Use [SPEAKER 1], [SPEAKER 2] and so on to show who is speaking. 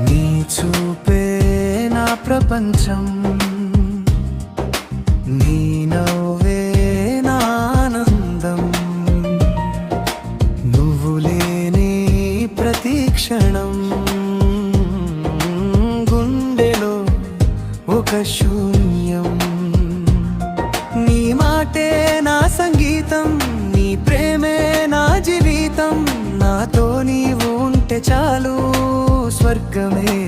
[SPEAKER 1] నీ చూపే నా ప్రపంచం, నీ నవ్వే నా ఆనందం, నువ్వు లేని ప్రతి క్షణం గుండెలో ఒక శూన్యం. నీ మాటే నా సంగీతం, నీ ప్రేమే నా జీవితం, నాతో నీవు ఉంటే చాలు స్వర్గమే.